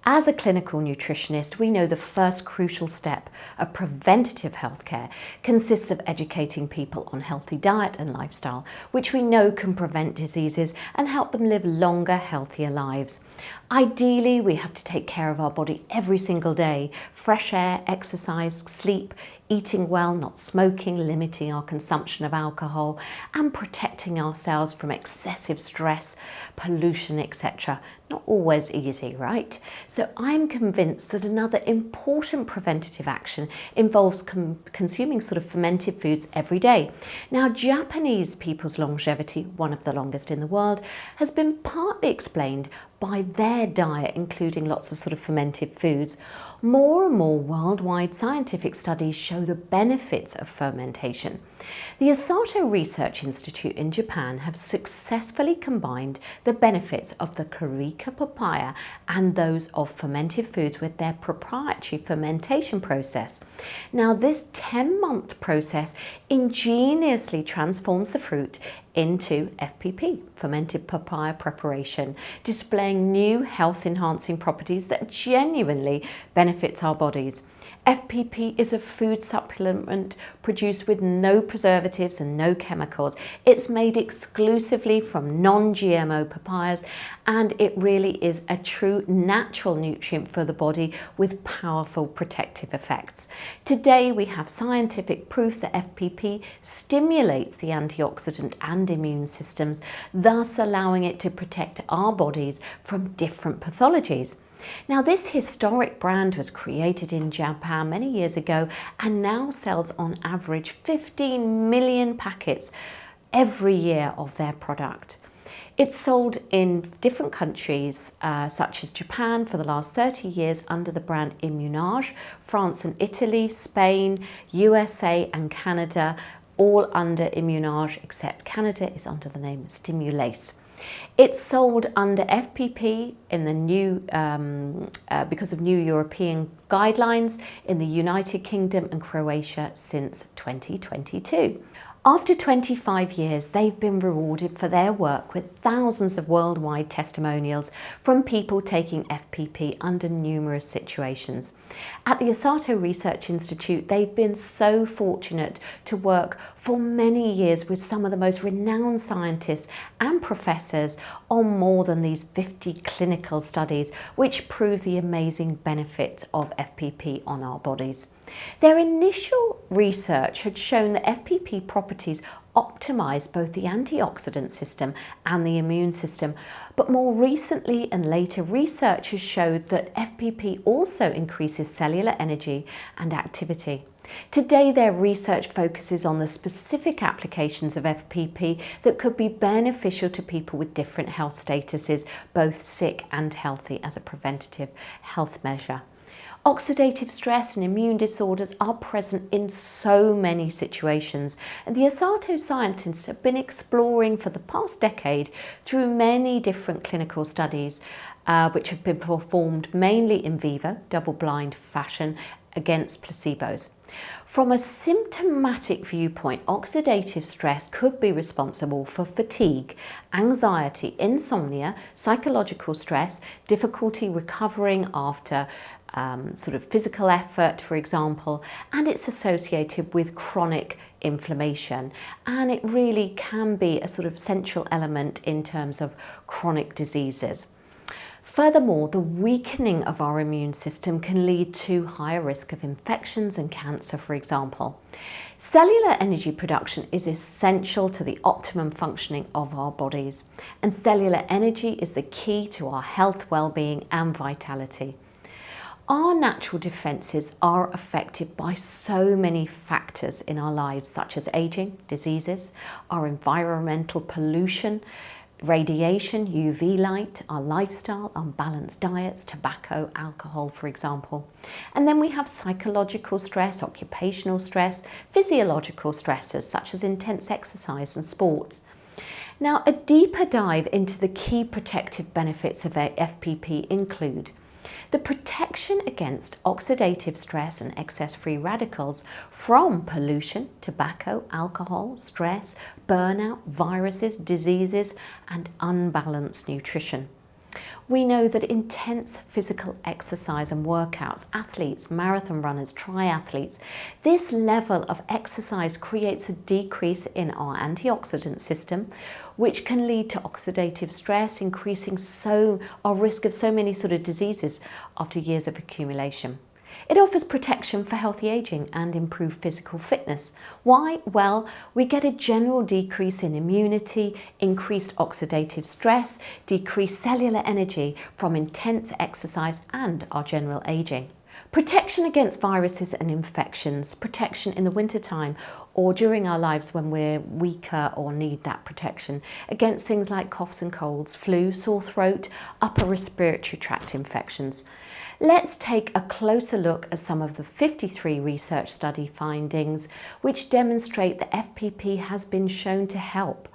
As a clinical nutritionist, we know the first crucial step of preventative healthcare consists of educating people on healthy diet and lifestyle, which we know can prevent diseases and help them live longer, healthier lives. Ideally, we have to take care of our body every single day. Fresh air, exercise, sleep, eating well, not smoking, limiting our consumption of alcohol, and protecting ourselves from excessive stress, pollution, etc. Not always easy, right? So I'm convinced that another important preventative action involves consuming sort of fermented foods every day. Now, Japanese people's longevity, one of the longest in the world, has been partly explained by their diet, including lots of sort of fermented foods. More and more worldwide scientific studies show the benefits of fermentation. The Osato Research Institute in Japan have successfully combined the benefits of the Carica papaya and those of fermented foods with their proprietary fermentation process. Now, this 10-month process ingeniously transforms the fruit into FPP, Fermented Papaya Preparation, displaying new health-enhancing properties that genuinely benefits our bodies. FPP is a food supplement produced with no preservatives and no chemicals. It's made exclusively from non-GMO papayas, and it really is a true natural nutrient for the body with powerful protective effects. Today we have scientific proof that FPP stimulates the antioxidant and immune systems, thus allowing it to protect our bodies from different pathologies. Now, this historic brand was created in Japan many years ago and now sells on average 15 million packets every year of their product. It's sold in different countries such as Japan for the last 30 years under the brand Immunage, France and Italy, Spain, USA and Canada, all under Immunage, except Canada is under the name Stimulase. It's sold under FPP in the new, because of new European guidelines in the United Kingdom and Croatia since 2022. After 25 years, they've been rewarded for their work with thousands of worldwide testimonials from people taking FPP under numerous situations. At the Osato Research Institute, they've been so fortunate to work for many years with some of the most renowned scientists and professors on more than these 50 clinical studies, which prove the amazing benefits of FPP on our bodies. Their initial research had shown that FPP properties optimize both the antioxidant system and the immune system, but more recently and later research has showed that FPP also increases cellular energy and activity. Today, their research focuses on the specific applications of FPP that could be beneficial to people with different health statuses, both sick and healthy, as a preventative health measure. Oxidative stress and immune disorders are present in so many situations, and the Osato scientists have been exploring for the past decade through many different clinical studies which have been performed mainly in vivo, double-blind fashion, against placebos. From a symptomatic viewpoint, oxidative stress could be responsible for fatigue, anxiety, insomnia, psychological stress, difficulty recovering after sort of physical effort, for example, and it's associated with chronic inflammation, and it really can be a sort of central element in terms of chronic diseases. Furthermore, the weakening of our immune system can lead to higher risk of infections and cancer, for example. Cellular energy production is essential to the optimum functioning of our bodies, and cellular energy is the key to our health, well-being and vitality. Our natural defences are affected by so many factors in our lives, such as aging, diseases, our environmental pollution, radiation, UV light, our lifestyle, unbalanced diets, tobacco, alcohol, for example. And then we have psychological stress, occupational stress, physiological stressors such as intense exercise and sports. Now, a deeper dive into the key protective benefits of FPP include the protection against oxidative stress and excess free radicals from pollution, tobacco, alcohol, stress, burnout, viruses, diseases, and unbalanced nutrition. We know that intense physical exercise and workouts, athletes, marathon runners, triathletes, this level of exercise creates a decrease in our antioxidant system, which can lead to oxidative stress, increasing our risk of so many sort of diseases after years of accumulation. It offers protection for healthy aging and improved physical fitness. Why? Well, we get a general decrease in immunity, increased oxidative stress, decreased cellular energy from intense exercise and our general aging. Protection against viruses and infections, protection in the wintertime or during our lives when we're weaker or need that protection against things like coughs and colds, flu, sore throat, upper respiratory tract infections. Let's take a closer look at some of the 53 research study findings which demonstrate that FPP has been shown to help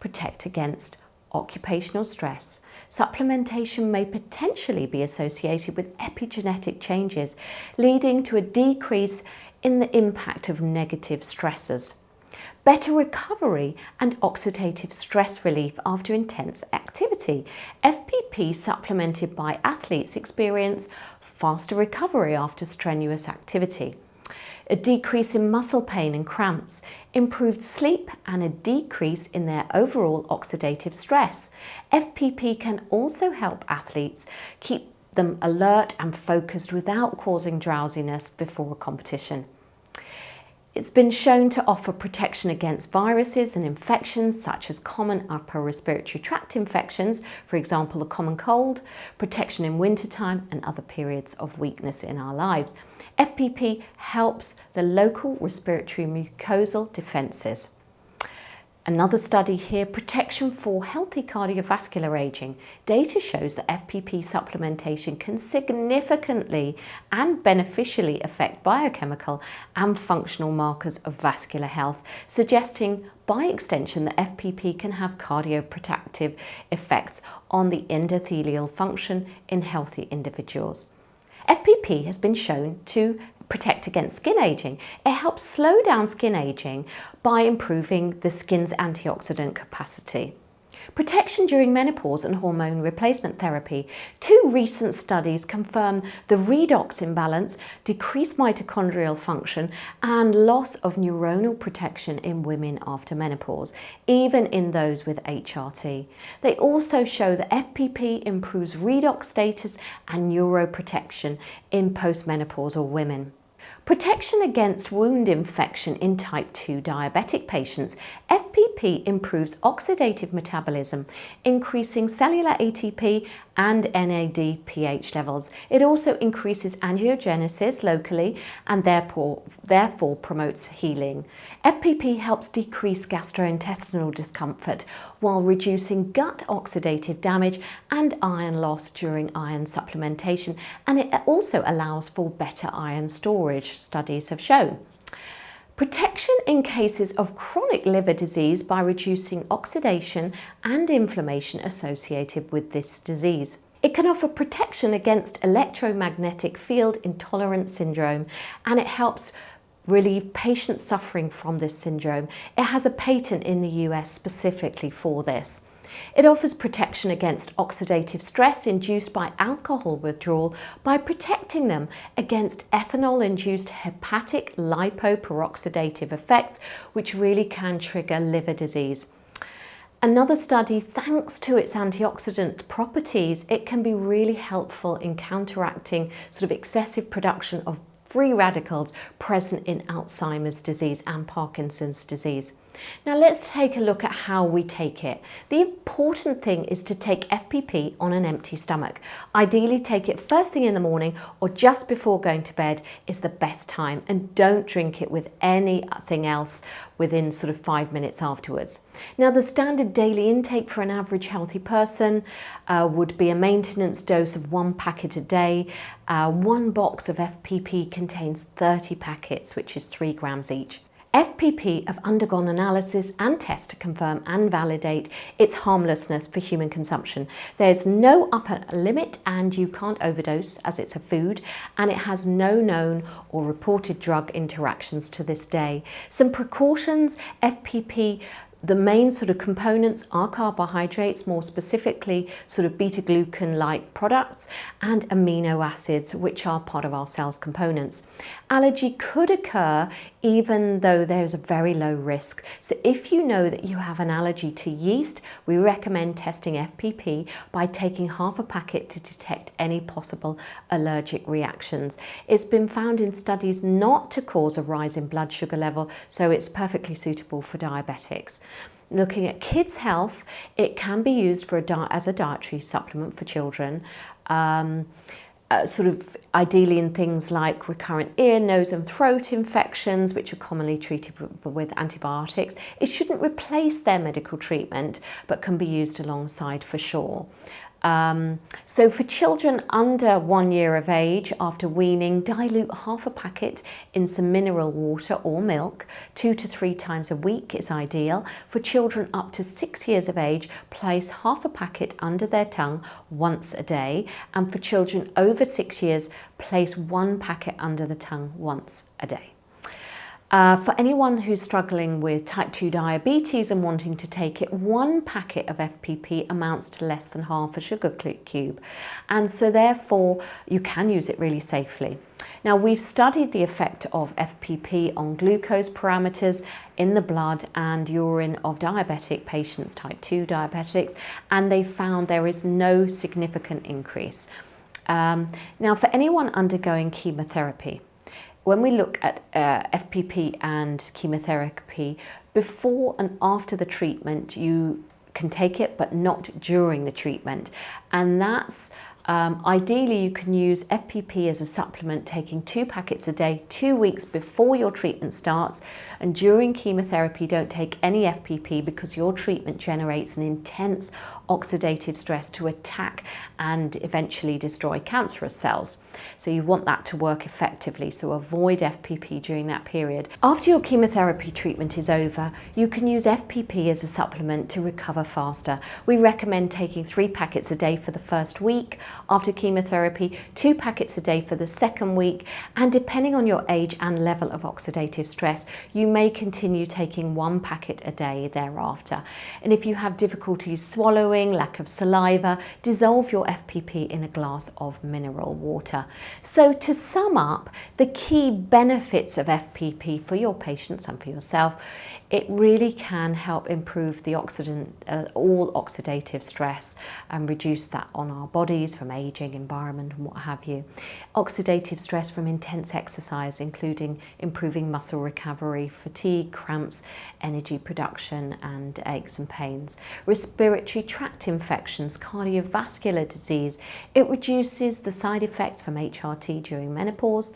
protect against occupational stress. Supplementation may potentially be associated with epigenetic changes, leading to a decrease in the impact of negative stressors. Better recovery and oxidative stress relief after intense activity. FPP supplemented by athletes experience faster recovery after strenuous activity. A decrease in muscle pain and cramps, improved sleep and a decrease in their overall oxidative stress. FPP can also help athletes keep them alert and focused without causing drowsiness before a competition. It's been shown to offer protection against viruses and infections such as common upper respiratory tract infections, for example, the common cold, protection in wintertime and other periods of weakness in our lives. FPP helps the local respiratory mucosal defences. Another study here, protection for healthy cardiovascular aging. Data shows that FPP supplementation can significantly and beneficially affect biochemical and functional markers of vascular health, suggesting by extension that FPP can have cardioprotective effects on the endothelial function in healthy individuals. FPP has been shown to protect against skin aging. It helps slow down skin aging by improving the skin's antioxidant capacity. Protection during menopause and hormone replacement therapy. 2 recent studies confirm the redox imbalance, decreased mitochondrial function, and loss of neuronal protection in women after menopause, even in those with HRT. They also show that FPP improves redox status and neuroprotection in postmenopausal women. Protection against wound infection in type 2 diabetic patients. FPP improves oxidative metabolism, increasing cellular ATP and NAD/pH levels. It also increases angiogenesis locally and therefore promotes healing. FPP helps decrease gastrointestinal discomfort while reducing gut oxidative damage and iron loss during iron supplementation, and it also allows for better iron storage, studies have shown. Protection in cases of chronic liver disease by reducing oxidation and inflammation associated with this disease. It can offer protection against electromagnetic field intolerance syndrome, and it helps relieve patients suffering from this syndrome. It has a patent in the US specifically for this. It offers protection against oxidative stress induced by alcohol withdrawal by protecting them against ethanol-induced hepatic lipoperoxidative effects, which really can trigger liver disease. Another study, thanks to its antioxidant properties, it can be really helpful in counteracting sort of excessive production of free radicals present in Alzheimer's disease and Parkinson's disease. Now let's take a look at how we take it. The important thing is to take FPP on an empty stomach. Ideally take it first thing in the morning or just before going to bed is the best time, and don't drink it with anything else within sort of 5 minutes afterwards. Now the standard daily intake for an average healthy person would be a maintenance dose of 1 packet a day. 1 box of FPP contains 30 packets, which is 3 grams each. FPP have undergone analysis and tests to confirm and validate its harmlessness for human consumption. There's no upper limit and you can't overdose as it's a food, and it has no known or reported drug interactions to this day. Some precautions: FPP The main sort of components are carbohydrates, more specifically sort of beta-glucan-like products, and amino acids, which are part of our cell's components. Allergy could occur even though there's a very low risk. So if you know that you have an allergy to yeast, we recommend testing FPP by taking half a packet to detect any possible allergic reactions. It's been found in studies not to cause a rise in blood sugar level, so it's perfectly suitable for diabetics. Looking at kids' health, it can be used as a dietary supplement for children. Sort of ideally in things like recurrent ear, nose and throat infections, which are commonly treated with antibiotics. It shouldn't replace their medical treatment, but can be used alongside for sure. So for children under 1 year of age, after weaning, dilute half a packet in some mineral water or milk 2 to 3 times a week is ideal. For children up to 6 years of age, place half a packet under their tongue once a day. And for children over 6 years, place 1 packet under the tongue once a day. For anyone who's struggling with type 2 diabetes and wanting to take it, 1 packet of FPP amounts to less than half a sugar cube, and so therefore you can use it really safely. Now, we've studied the effect of FPP on glucose parameters in the blood and urine of diabetic patients, type 2 diabetics, and they found there is no significant increase. Now, for anyone undergoing chemotherapy, when we look at FPP and chemotherapy, before and after the treatment, you can take it, but not during the treatment. And that's ideally you can use FPP as a supplement, taking 2 packets a day, 2 weeks before your treatment starts. And during chemotherapy, don't take any FPP because your treatment generates an intense oxidative stress to attack and eventually destroy cancerous cells. So you want that to work effectively, so avoid FPP during that period. After your chemotherapy treatment is over, you can use FPP as a supplement to recover faster. We recommend taking 3 packets a day for the first week after chemotherapy, 2 packets a day for the second week, and depending on your age and level of oxidative stress, you may continue taking 1 packet a day thereafter. And if you have difficulties swallowing, lack of saliva, dissolve your FPP in a glass of mineral water. So to sum up, the key benefits of FPP for your patients and for yourself, it really can help improve the all oxidative stress and reduce that on our bodies from aging, environment and what have you. Oxidative stress from intense exercise, including improving muscle recovery, fatigue, cramps, energy production and aches and pains. Respiratory tract infections, cardiovascular disease. It reduces the side effects from HRT during menopause.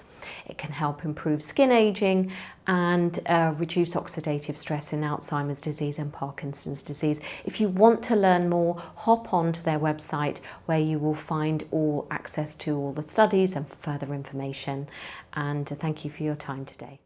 It can help improve skin aging and reduce oxidative stress in Alzheimer's disease and Parkinson's disease. If you want to learn more, hop on to their website where you will find access to all the studies and further information. And thank you for your time today.